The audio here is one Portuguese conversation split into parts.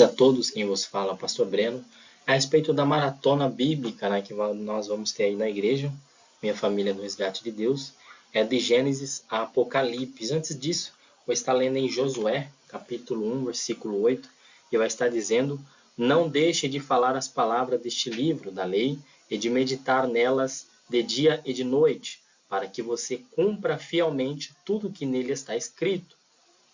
a todos, quem vos fala, Pastor Breno, a respeito da maratona bíblica, né, que nós vamos ter aí na igreja, minha família do Resgate de Deus, é de Gênesis a Apocalipse. Antes disso, vou estar lendo em Josué, capítulo 1, versículo 8, e vai estar dizendo: não deixe de falar as palavras deste livro da lei e de meditar nelas de dia e de noite, para que você cumpra fielmente tudo que nele está escrito.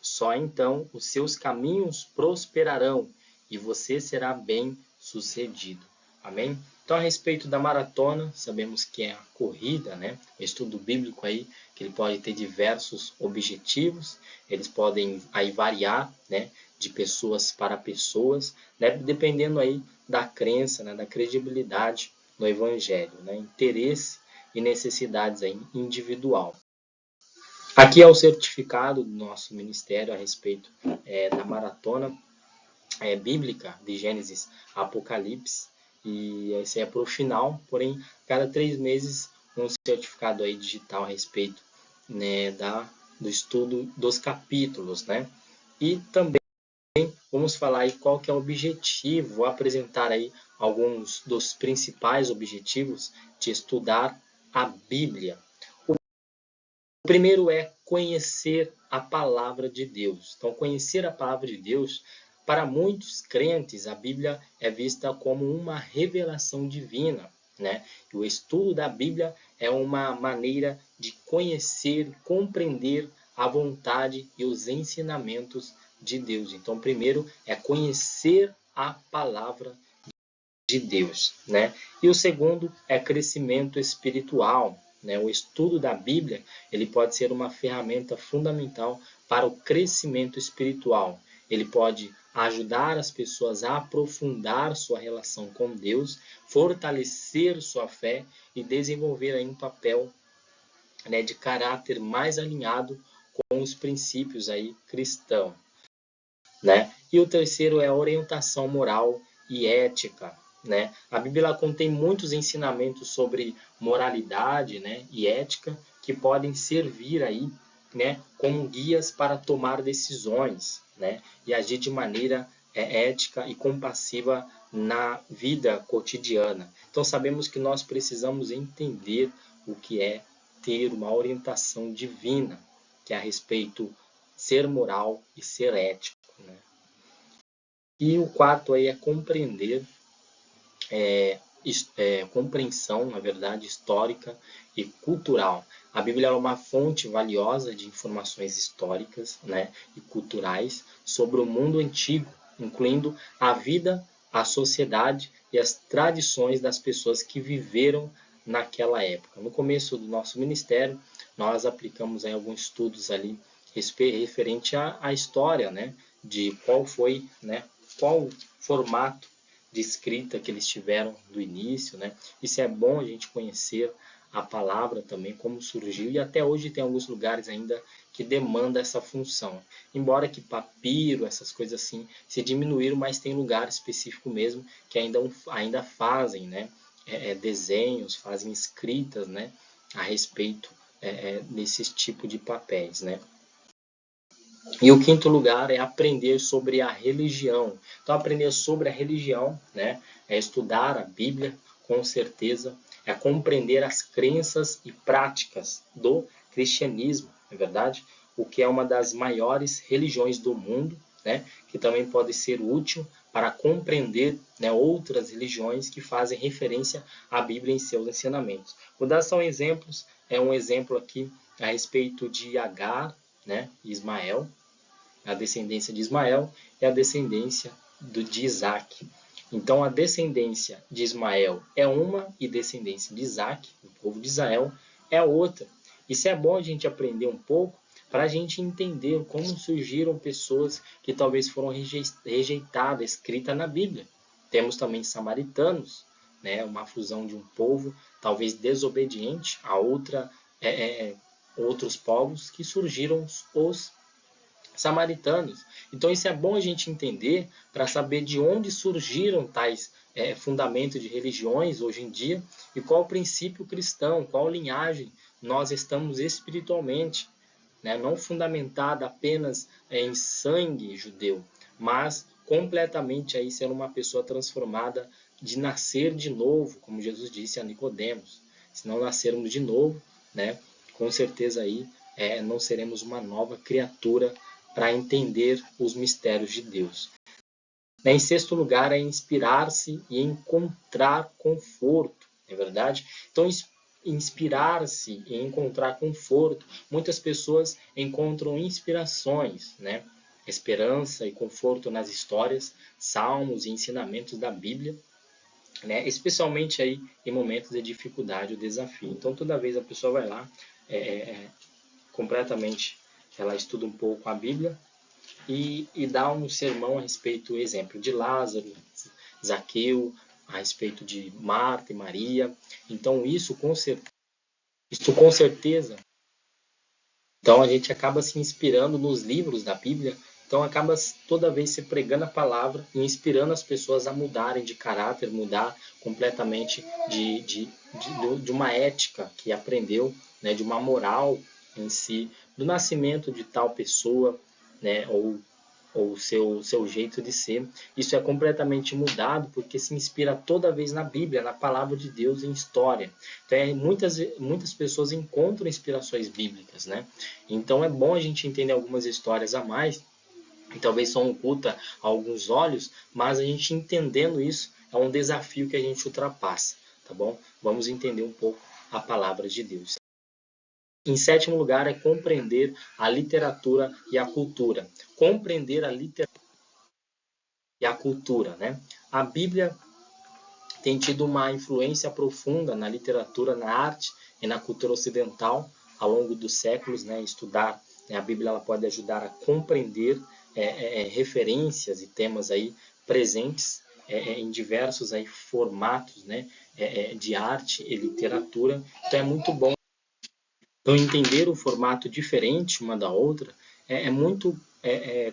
Só então os seus caminhos prosperarão e você será bem-sucedido. Amém? Então, a respeito da maratona, sabemos que é a corrida, né? O estudo bíblico aí, que ele pode ter diversos objetivos, eles podem aí variar, né? De pessoas para pessoas, né? Dependendo aí da crença, né? Da credibilidade no evangelho, né? Interesse e necessidades aí individual. Aqui é o certificado do nosso ministério a respeito da maratona bíblica de Gênesis a Apocalipse. E esse é para o final, porém, cada 3 meses um certificado aí digital a respeito, né, do estudo dos capítulos, né? E também vamos falar aí qual que é o objetivo, vou apresentar aí alguns dos principais objetivos de estudar a Bíblia. O primeiro é conhecer a palavra de Deus. Então, conhecer a palavra de Deus, para muitos crentes, a Bíblia é vista como uma revelação divina, né? E o estudo da Bíblia é uma maneira de conhecer, compreender a vontade e os ensinamentos de Deus. Então, primeiro é conhecer a palavra de Deus, né? E o segundo é crescimento espiritual, né? O estudo da Bíblia, ele pode ser uma ferramenta fundamental para o crescimento espiritual. Ele pode ajudar as pessoas a aprofundar sua relação com Deus, fortalecer sua fé e desenvolver aí um papel, né, de caráter mais alinhado com os princípios aí cristãos, né? E o terceiro é a orientação moral e ética, né? A Bíblia contém muitos ensinamentos sobre moralidade, né, e ética que podem servir aí, né, como guias para tomar decisões, né, e agir de maneira ética e compassiva na vida cotidiana. Então sabemos que nós precisamos entender o que é ter uma orientação divina, que é a respeito ser moral e ser ético, né? E o quarto aí é compreender, compreensão, na verdade, histórica e cultural. A Bíblia é uma fonte valiosa de informações históricas, né, e culturais sobre o mundo antigo, incluindo a vida, a sociedade e as tradições das pessoas que viveram naquela época. No começo do nosso ministério, nós aplicamos aí alguns estudos ali referente à história, né, de qual foi, né, qual formato de escrita que eles tiveram do início, né? Isso é bom a gente conhecer a palavra também, como surgiu, e até hoje tem alguns lugares ainda que demanda essa função. Embora que papiro, essas coisas assim, se diminuíram, mas tem lugar específico mesmo que ainda fazem, né, desenhos, fazem escritas, né, a respeito desses tipos de papéis, né? E o quinto lugar é aprender sobre a religião. Então, aprender sobre a religião, né, é estudar a Bíblia, com certeza, é compreender as crenças e práticas do cristianismo, não é verdade? O que é uma das maiores religiões do mundo, né, que também pode ser útil para compreender, né, outras religiões que fazem referência à Bíblia em seus ensinamentos. Vou dar só exemplos. É um exemplo aqui a respeito de Agar, né, Ismael, a descendência de Ismael é a descendência de Isaac. Então, a descendência de Ismael é uma e a descendência de Isaac, o povo de Israel, é outra. Isso é bom a gente aprender um pouco para a gente entender como surgiram pessoas que talvez foram rejeitadas, escritas na Bíblia. Temos também samaritanos, né, uma fusão de um povo talvez desobediente a outros povos que surgiram os samaritanos. Então isso é bom a gente entender para saber de onde surgiram tais fundamentos de religiões hoje em dia e qual o princípio cristão, qual linhagem nós estamos espiritualmente, né? Não fundamentada apenas em sangue judeu, mas completamente aí sendo uma pessoa transformada, de nascer de novo, como Jesus disse a Nicodemos. Se não nascermos de novo, né, com certeza aí não seremos uma nova criatura para entender os mistérios de Deus. Em sexto lugar, é inspirar-se e encontrar conforto, é verdade? Então, inspirar-se e encontrar conforto, muitas pessoas encontram inspirações, né? Esperança e conforto nas histórias, salmos e ensinamentos da Bíblia, né? Especialmente aí em momentos de dificuldade ou desafio. Então, toda vez a pessoa vai lá, completamente, ela estuda um pouco a Bíblia, e dá um sermão a respeito, exemplo, de Lázaro, Zaqueu, a respeito de Marta e Maria. Então, isso com certeza. Então, a gente acaba se inspirando nos livros da Bíblia. Então, acaba toda vez se pregando a palavra e inspirando as pessoas a mudarem de caráter, mudar completamente de uma ética que aprendeu, né, de uma moral em si, do nascimento de tal pessoa, né, ou seu jeito de ser. Isso é completamente mudado porque se inspira toda vez na Bíblia, na palavra de Deus, em história. Então, muitas pessoas encontram inspirações bíblicas, né? Então é bom a gente entender algumas histórias a mais, que talvez são ocultas a alguns olhos, mas a gente entendendo isso é um desafio que a gente ultrapassa, tá bom? Vamos entender um pouco a palavra de Deus. Em sétimo lugar, é compreender a literatura e a cultura. Compreender a literatura e a cultura, né? A Bíblia tem tido uma influência profunda na literatura, na arte e na cultura ocidental ao longo dos séculos, né? Estudar, né? A Bíblia ela pode ajudar a compreender referências e temas aí presentes em diversos aí formatos, né? De arte e literatura. Então é muito bom. Então, entender o formato diferente uma da outra é muito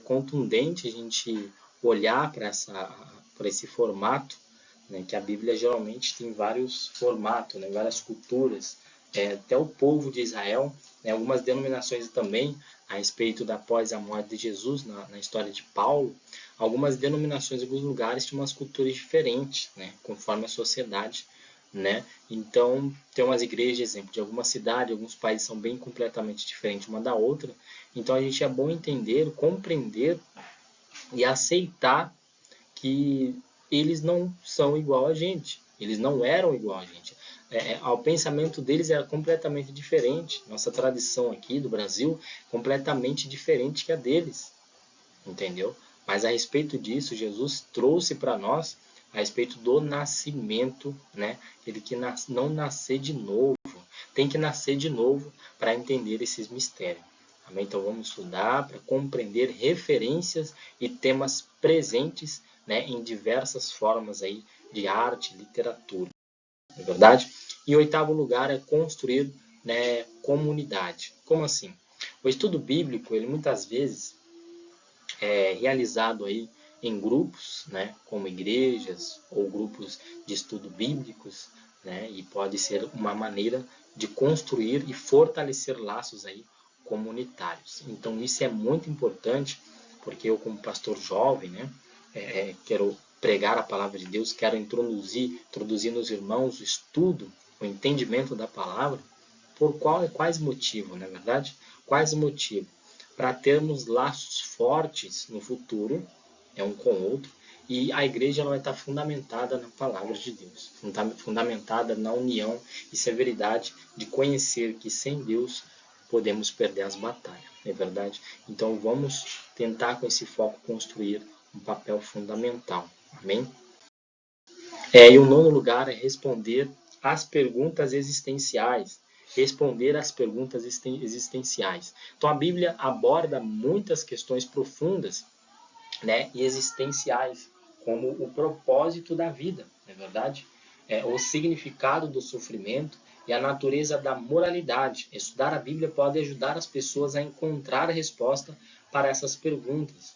contundente a gente olhar para esse formato, né, que a Bíblia geralmente tem vários formatos, né, várias culturas. Até o povo de Israel, né, algumas denominações também a respeito da após a morte de Jesus, na história de Paulo, algumas denominações, alguns lugares tinham umas culturas diferentes, né, conforme a sociedade. Né? Então, tem umas igrejas, exemplo, de alguma cidade, alguns países são bem completamente diferentes uma da outra. Então, a gente é bom entender, compreender e aceitar que eles não são igual a gente. Eles não eram igual a gente. O pensamento deles era completamente diferente. Nossa tradição aqui do Brasil, completamente diferente que a deles. Entendeu? Mas a respeito disso, Jesus trouxe para nós a respeito do nascimento, né? Ele que não nascer de novo, tem que nascer de novo para entender esses mistérios. Amém? Então vamos estudar para compreender referências e temas presentes, né, em diversas formas aí de arte, literatura, não é verdade? E oitavo lugar é construir, né, comunidade. Como assim? O estudo bíblico, ele muitas vezes realizado aí em grupos, né, como igrejas ou grupos de estudo bíblicos, né, e pode ser uma maneira de construir e fortalecer laços aí comunitários. Então isso é muito importante, porque eu como pastor jovem, né, quero pregar a palavra de Deus, quero introduzir nos irmãos o estudo, o entendimento da palavra. Quais motivos, não é verdade? Quais motivos? Para termos laços fortes no futuro, um com o outro, e a igreja vai estar fundamentada na palavra de Deus, fundamentada na união e severidade de conhecer que sem Deus podemos perder as batalhas, não é verdade? Então vamos tentar com esse foco construir um papel fundamental, amém? E o nono lugar é responder às perguntas existenciais. Responder às perguntas existenciais. Então a Bíblia aborda muitas questões profundas, né, e existenciais, como o propósito da vida, não é verdade? O significado do sofrimento e a natureza da moralidade. Estudar a Bíblia pode ajudar as pessoas a encontrar a resposta para essas perguntas.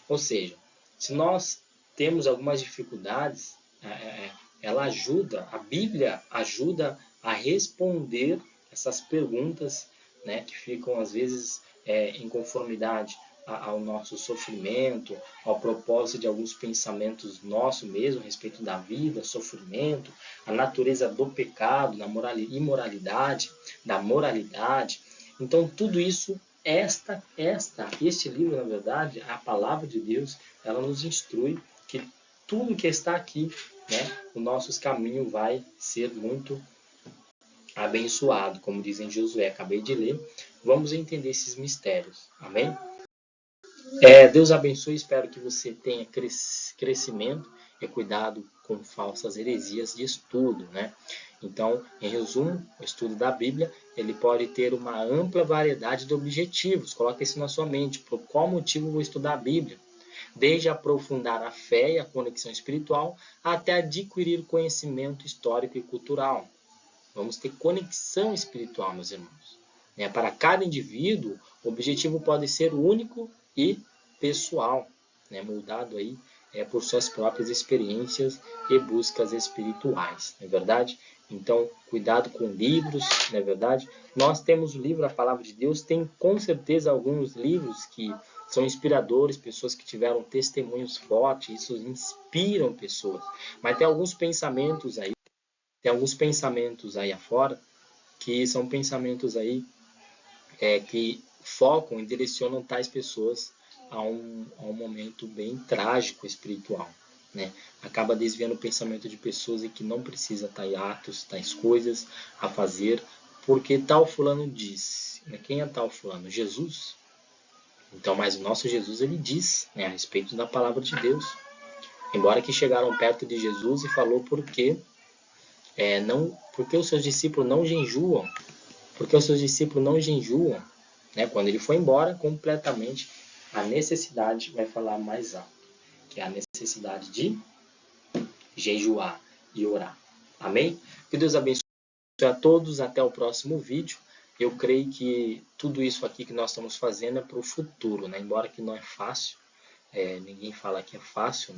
Ou seja, se nós temos algumas dificuldades, a Bíblia ajuda a responder essas perguntas, né, que ficam às vezes em conformidade ao nosso sofrimento, ao propósito de alguns pensamentos nossos mesmo a respeito da vida, sofrimento, a natureza do pecado, da imoralidade, da moralidade. Então, tudo isso, este livro, na verdade, a palavra de Deus, ela nos instrui que tudo que está aqui, né, o nosso caminho vai ser muito abençoado, como diz em Josué, acabei de ler. Vamos entender esses mistérios. Amém? Deus abençoe, espero que você tenha crescimento e cuidado com falsas heresias de estudo, né? Então, em resumo, o estudo da Bíblia, ele pode ter uma ampla variedade de objetivos. Coloque isso na sua mente. Por qual motivo eu vou estudar a Bíblia? Desde aprofundar a fé e a conexão espiritual, até adquirir conhecimento histórico e cultural. Vamos ter conexão espiritual, meus irmãos. Para cada indivíduo, o objetivo pode ser único e pessoal, moldado aí por suas próprias experiências e buscas espirituais, não é verdade? Então, cuidado com livros, não é verdade? Nós temos o livro, a Palavra de Deus, tem com certeza alguns livros que são inspiradores, pessoas que tiveram testemunhos fortes, isso inspiram pessoas. Mas tem alguns pensamentos aí afora que são pensamentos aí que focam e direcionam tais pessoas a um momento bem trágico espiritual, né? Acaba desviando o pensamento de pessoas e que não precisa tais atos, tais coisas a fazer, porque tal fulano disse. Quem é tal fulano? Jesus. Então, mas o nosso Jesus, ele diz, a respeito da palavra de Deus. Embora que chegaram perto de Jesus e falou porque os seus discípulos não jejuam, quando ele foi embora, completamente, a necessidade vai falar mais alto, que é a necessidade de jejuar e orar. Amém? Que Deus abençoe a todos, até o próximo vídeo. Eu creio que tudo isso aqui que nós estamos fazendo é para o futuro, embora que não é fácil, ninguém fala que é fácil,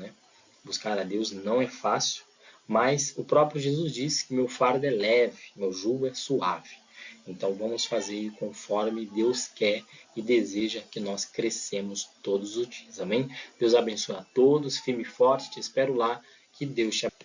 buscar a Deus não é fácil, mas o próprio Jesus disse que meu fardo é leve, meu jugo é suave. Então vamos fazer conforme Deus quer e deseja que nós crescemos todos os dias. Amém? Deus abençoe a todos, firme e forte, te espero lá, que Deus te abençoe.